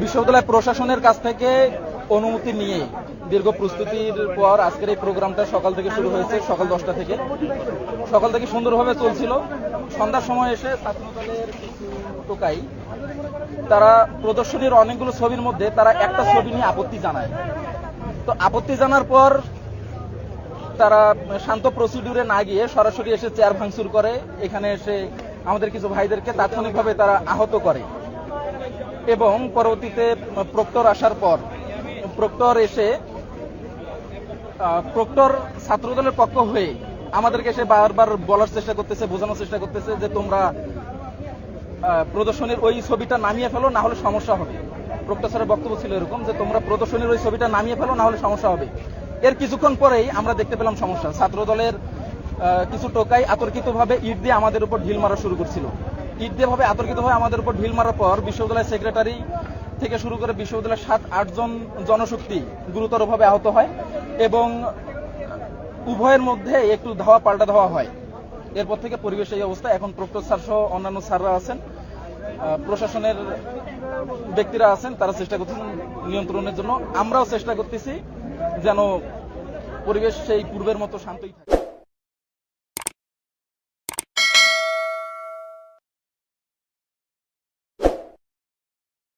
বিশ্ববিদ্যালয় প্রশাসনের কাছ থেকে অনুমতি নিয়ে দীর্ঘ প্রস্তুতির পর আজকের এই প্রোগ্রামটা সকাল থেকে শুরু হয়েছে, সকাল 10টা থেকে। সকাল থেকে সুন্দরভাবে চলছিল। সন্ধ্যার সময় এসে ছাত্রদলের টোকাই তারা প্রদর্শনীর অনেকগুলো ছবির মধ্যে তারা একটা ছবি নিয়ে আপত্তি জানায়। তো আপত্তি জানার পর তারা শান্ত প্রসিডিউরে না গিয়ে সরাসরি এসে চেয়ার ভাঙচুর করে। এখানে এসে আমাদের কিছু ভাইদেরকে তাৎক্ষণিকভাবে তারা আহত করে এবং পরবর্তীতে প্রক্টর আসার পর প্রক্টর এসে প্রক্টর ছাত্রদলের পক্ষ হয়ে আমাদেরকে এসে বারবার বলার চেষ্টা করতেছে, বোঝানোর চেষ্টা করতেছে যে তোমরা প্রদর্শনীর ওই ছবিটা নামিয়ে ফেলো, না হলে সমস্যা হবে। প্রক্টর স্যারের বক্তব্য ছিল এরকম যে তোমরা প্রদর্শনীর ওই ছবিটা নামিয়ে ফেলো, না হলে সমস্যা হবে। এর কিছুক্ষণ পরেই আমরা দেখতে পেলাম সমস্যা। ছাত্রদলের কিছু টোকাই আতর্কিতভাবে ইট দিয়ে আমাদের উপর ঢিল মারা শুরু করছিল। ইট দিয়ে ভাবে আতর্কিতভাবে আমাদের উপর ঢিল মারার পর বিশ্ববিদ্যালয়ের সেক্রেটারি থেকে শুরু করে বিশ্ববিদ্যালয়ের 7-8 জন জনশক্তি গুরুতরভাবে আহত হয় এবং উভয়ের মধ্যে একটু ধাওয়া পাল্টা ধাওয়া হয়। এরপর থেকে পরিবেশ এই অবস্থা। এখন প্রক্টর স্যার সহ অন্যান্য স্যাররা আছেন, প্রশাসনের ব্যক্তিরা আছেন, তারা চেষ্টা করতেছেন নিয়ন্ত্রণের জন্য। আমরাও চেষ্টা করতেছি যেন পরিবেশ সেই পূর্বের মতো শান্তই থাকে।